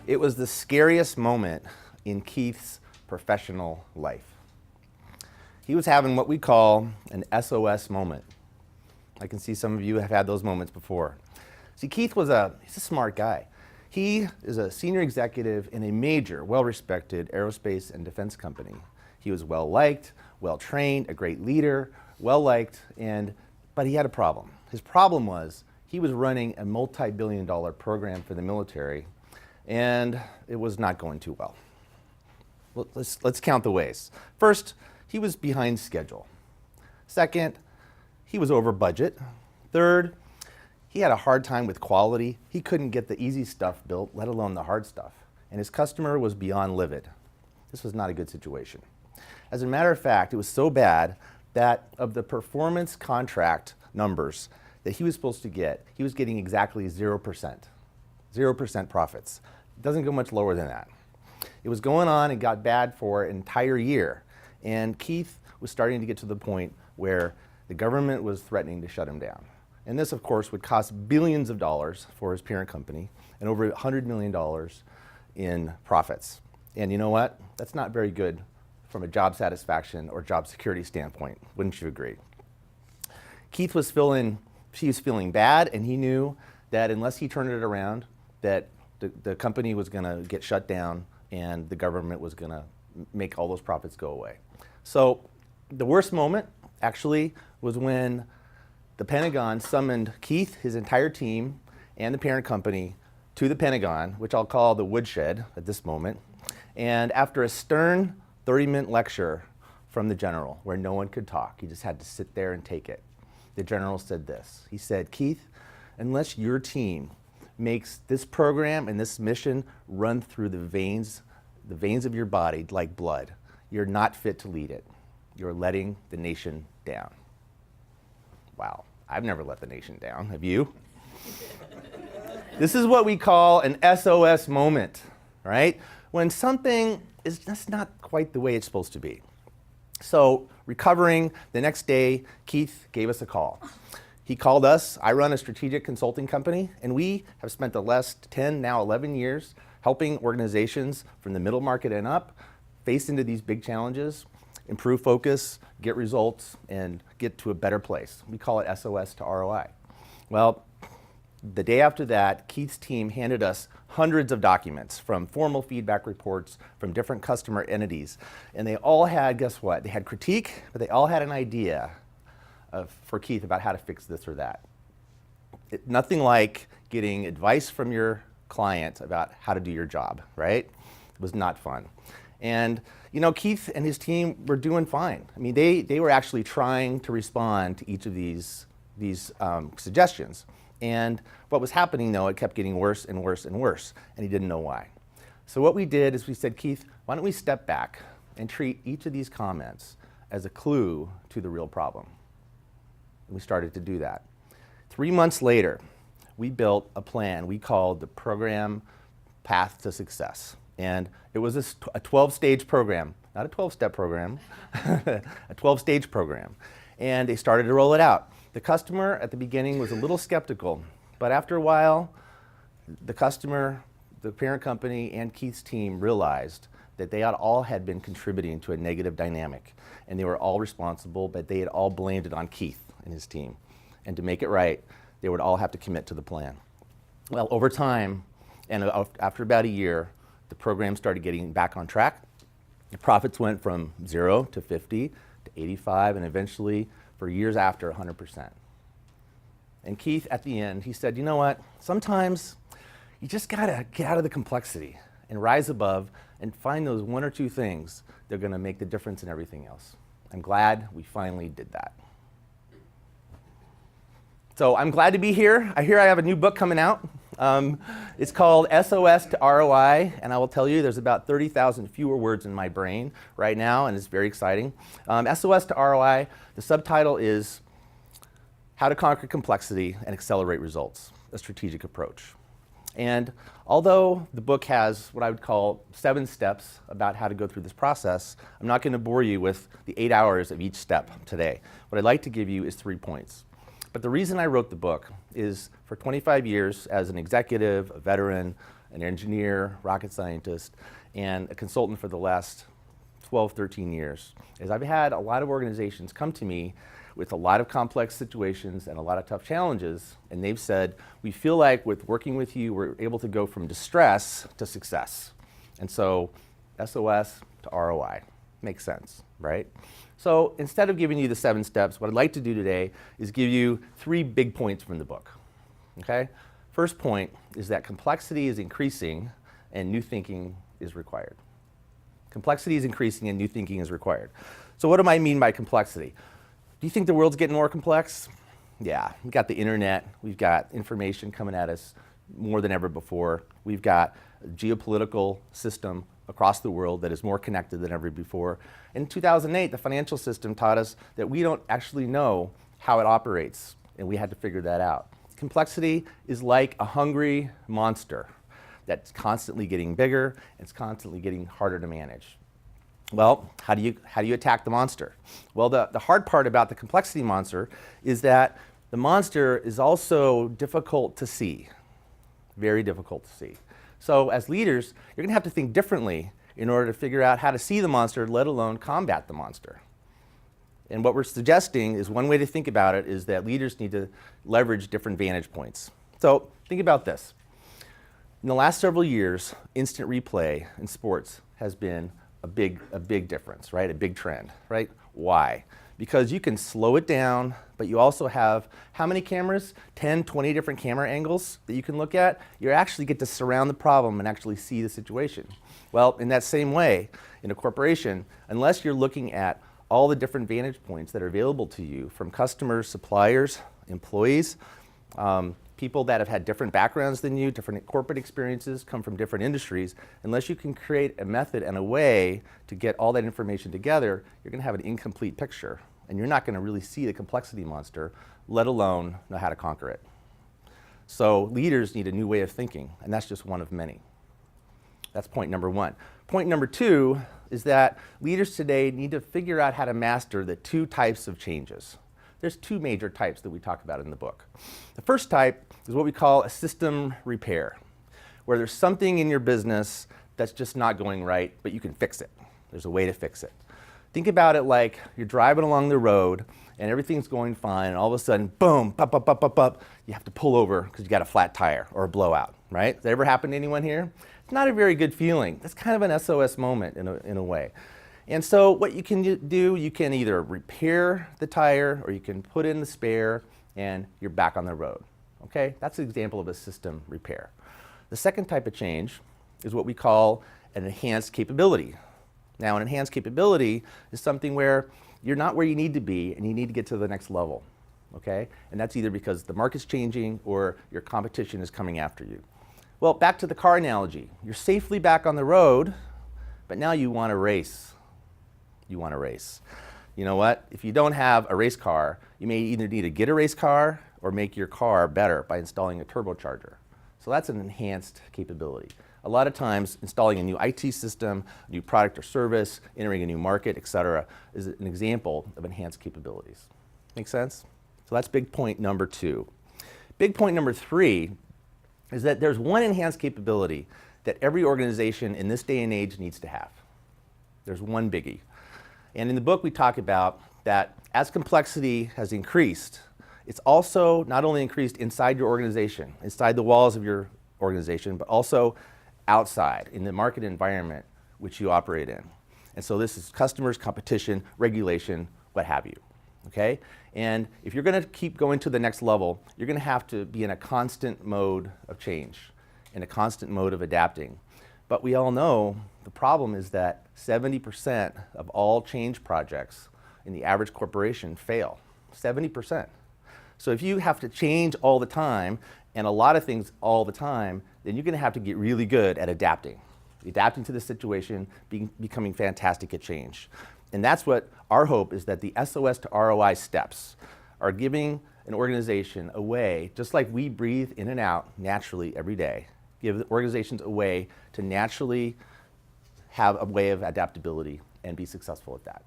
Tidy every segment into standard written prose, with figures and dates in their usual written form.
It was the scariest moment in Keith's professional life. He was having what we call an SOS moment. I can see some of you have had those moments before. See, Keith he's a smart guy. He is a senior executive in a major, well-respected aerospace and defense company. He was well-liked, well-trained, a great leader, well-liked, but he had a problem. His problem was he was running a multi-billion-dollar program for the military, and it was not going too well. Let's count the ways. First, he was behind schedule. Second, he was over budget. Third, he had a hard time with quality. He couldn't get the easy stuff built, let alone the hard stuff. And his customer was beyond livid. This was not a good situation. As a matter of fact, it was so bad that of the performance contract numbers that he was supposed to get, he was getting exactly 0%. 0% profits. It doesn't go much lower than that. It was going on and got bad for an entire year. And Keith was starting to get to the point where the government was threatening to shut him down. And this, of course, would cost billions of dollars for his parent company and over $100 million in profits. And you know what? That's not very good from a job satisfaction or job security standpoint. Wouldn't you agree? Keith was feeling bad, and he knew that unless he turned it around, that the company was going to get shut down and the government was going to make all those profits go away. So the worst moment actually was when the Pentagon summoned Keith, his entire team, and the parent company to the Pentagon, which I'll call the woodshed at this moment. And after a stern 30-minute lecture from the general where no one could talk, he just had to sit there and take it, the general said this. He said, "Keith, unless your team makes this program and this mission run through the veins of your body like blood, you're not fit to lead it. You're letting the nation down." Wow, I've never let the nation down, have you? This is what we call an SOS moment, right? When something is just not quite the way it's supposed to be. So recovering, the next day, Keith gave us a call. He called us. I run a strategic consulting company, and we have spent the last 10, now 11 years helping organizations from the middle market and up face into these big challenges, improve focus, get results, and get to a better place. We call it SOS to ROI. Well, the day after that, Keith's team handed us hundreds of documents from formal feedback reports from different customer entities. And they all had, guess what? They had critique, but they all had an idea for Keith about how to fix this or that. Nothing like getting advice from your client about how to do your job, right? It was not fun. And you know, Keith and his team were doing fine. I mean, they were actually trying to respond to each of these suggestions. And what was happening, though, it kept getting worse and worse and worse, and he didn't know why. So what we did is we said, Keith, why don't we step back and treat each of these comments as a clue to the real problem? And we started to do that. 3 months later, we built a plan we called the Program Path to Success. And it was a 12-stage program, not a 12-step program, a 12-stage program. And they started to roll it out. The customer at the beginning was a little skeptical, but after a while, the customer, the parent company, and Keith's team realized that they all had been contributing to a negative dynamic, and they were all responsible, but they had all blamed it on Keith and his team. And to make it right, they would all have to commit to the plan. Well, over time, and after about a year, the program started getting back on track. The profits went from 0 to 50 to 85, and eventually, for years after, 100%. And Keith, at the end, he said, you know what? Sometimes you just gotta get out of the complexity and rise above and find those one or two things that are gonna make the difference in everything else. I'm glad we finally did that. So I'm glad to be here. I hear I have a new book coming out. It's called SOS to ROI, and I will tell you there's about 30,000 fewer words in my brain right now, and it's very exciting. SOS to ROI, the subtitle is How to Conquer Complexity and Accelerate Results, a Strategic Approach. And although the book has what I would call 7 steps about how to go through this process, I'm not going to bore you with the 8 hours of each step today. What I'd like to give you is 3 points. But the reason I wrote the book is for 25 years as an executive, a veteran, an engineer, rocket scientist, and a consultant for the last 12, 13 years, is I've had a lot of organizations come to me with a lot of complex situations and a lot of tough challenges, and they've said, we feel like with working with you, we're able to go from distress to success. And so SOS to ROI makes sense, right? So instead of giving you the 7 steps, what I'd like to do today is give you 3 big points from the book, okay? First point is that complexity is increasing and new thinking is required. Complexity is increasing and new thinking is required. So what do I mean by complexity? Do you think the world's getting more complex? Yeah, we've got the internet, we've got information coming at us more than ever before. We've got a geopolitical system across the world that is more connected than ever before. In 2008, the financial system taught us that we don't actually know how it operates, and we had to figure that out. Complexity is like a hungry monster that's constantly getting bigger, and it's constantly getting harder to manage. Well, how do you attack the monster? Well, the hard part about the complexity monster is that the monster is also difficult to see, very difficult to see. So as leaders, you're gonna have to think differently in order to figure out how to see the monster, let alone combat the monster. And what we're suggesting is one way to think about it is that leaders need to leverage different vantage points. So think about this. In the last several years, instant replay in sports has been a big difference, right? A big trend, right? Why? Because you can slow it down, but you also have how many cameras? 10, 20 different camera angles that you can look at. You actually get to surround the problem and actually see the situation. Well, in that same way, in a corporation, unless you're looking at all the different vantage points that are available to you from customers, suppliers, employees, people that have had different backgrounds than you, different corporate experiences, come from different industries, unless you can create a method and a way to get all that information together, you're gonna have an incomplete picture, and you're not gonna really see the complexity monster, let alone know how to conquer it. So leaders need a new way of thinking, and that's just one of many. That's point number 1. Point number 2 is that leaders today need to figure out how to master the 2 types of changes. There's 2 major types that we talk about in the book. The first type is what we call a system repair, where there's something in your business that's just not going right, but you can fix it. There's a way to fix it. Think about it like you're driving along the road and everything's going fine, and all of a sudden, boom, pop, pop, pop, pop, pop, you have to pull over because you got a flat tire or a blowout, right? Does that ever happen to anyone here? It's not a very good feeling. It's kind of an SOS moment in a way. And so what you can do, you can either repair the tire or you can put in the spare and you're back on the road, okay? That's an example of a system repair. The second type of change is what we call an enhanced capability. Now, an enhanced capability is something where you're not where you need to be and you need to get to the next level, okay? And that's either because the market's changing or your competition is coming after you. Well, back to the car analogy. You're safely back on the road, but now you want to race. You want to race. You know what? If you don't have a race car, you may either need to get a race car or make your car better by installing a turbocharger. So that's an enhanced capability. A lot of times, installing a new IT system, a new product or service, entering a new market, et cetera, is an example of enhanced capabilities. Make sense? So that's big point number 2. Big point number 3 is that there's one enhanced capability that every organization in this day and age needs to have. There's one biggie. And in the book, we talk about that as complexity has increased, it's also not only increased inside your organization, inside the walls of your organization, but also outside in the market environment which you operate in. And so this is customers, competition, regulation, what have you, okay? And if you're gonna keep going to the next level, you're gonna have to be in a constant mode of change, in a constant mode of adapting. But we all know the problem is that 70% of all change projects in the average corporation fail, 70%. So if you have to change all the time and a lot of things all the time, then you're gonna have to get really good at adapting to the situation, becoming fantastic at change. And that's what our hope is, that the SOS to ROI steps are giving an organization a way, just like we breathe in and out naturally every day, give organizations a way to naturally have a way of adaptability and be successful at that.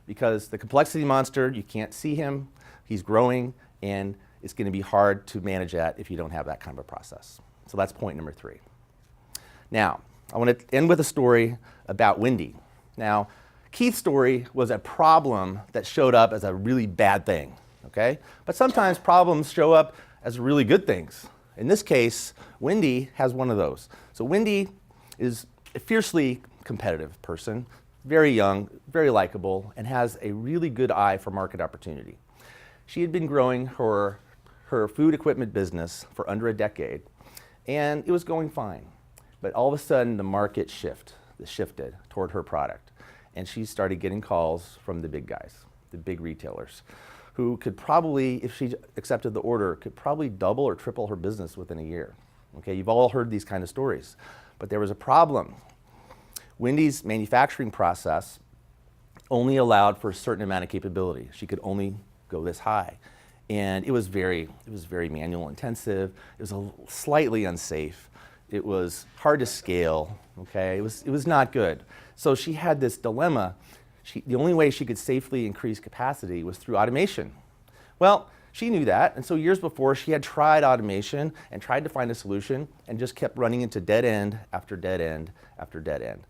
Because the complexity monster, you can't see him, he's growing, and it's gonna be hard to manage that if you don't have that kind of a process. So that's point number 3. Now, I want to end with a story about Wendy. Now, Keith's story was a problem that showed up as a really bad thing, okay? But sometimes problems show up as really good things. In this case, Wendy has one of those. So Wendy is a fiercely competitive person, very young, very likable, and has a really good eye for market opportunity. She had been growing her food equipment business for under a decade, and it was going fine. But all of a sudden, the market shifted toward her product, and she started getting calls from the big guys, the big retailers, who could probably, if she accepted the order, could probably double or triple her business within a year. Okay, you've all heard these kind of stories. But there was a problem. Wendy's manufacturing process only allowed for a certain amount of capability. She could only go this high. And it was very manual intensive. It was slightly unsafe. It was hard to scale, okay? It was not good. So she had this dilemma. The only way she could safely increase capacity was through automation. Well, she knew that, and so years before, she had tried automation and tried to find a solution and just kept running into dead end after dead end after dead end.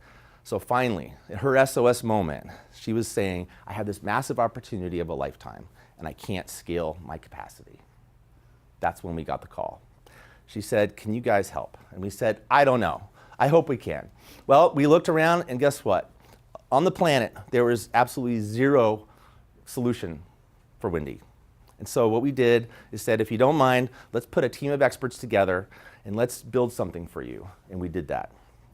So finally, in her SOS moment, she was saying, I have this massive opportunity of a lifetime, and I can't scale my capacity. That's when we got the call. She said, can you guys help? And we said, I don't know. I hope we can. Well, we looked around, and guess what? On the planet, there was absolutely zero solution for Wendy. And so what we did is said, if you don't mind, let's put a team of experts together and let's build something for you. And we did that.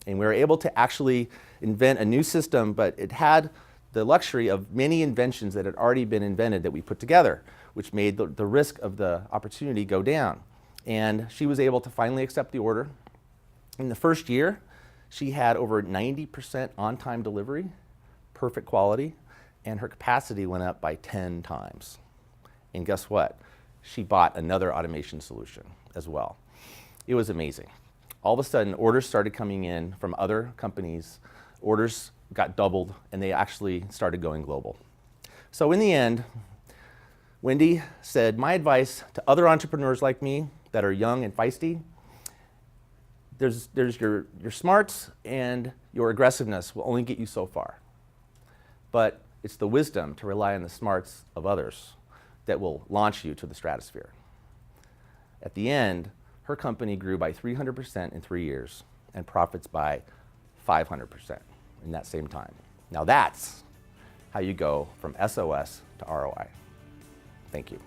And we were able to actually invent a new system, but it had the luxury of many inventions that had already been invented that we put together, which made the risk of the opportunity go down. And she was able to finally accept the order. In the first year, she had over 90% on-time delivery, perfect quality, and her capacity went up by 10 times. And guess what? She bought another automation solution as well. It was amazing. All of a sudden, orders started coming in from other companies. Orders got doubled, and they actually started going global. So in the end, Wendy said, my advice to other entrepreneurs like me that are young and feisty, there's your smarts and your aggressiveness will only get you so far. But it's the wisdom to rely on the smarts of others that will launch you to the stratosphere. At the end, her company grew by 300% in 3 years and profits by 500% in that same time. Now that's how you go from SOS to ROI. Thank you.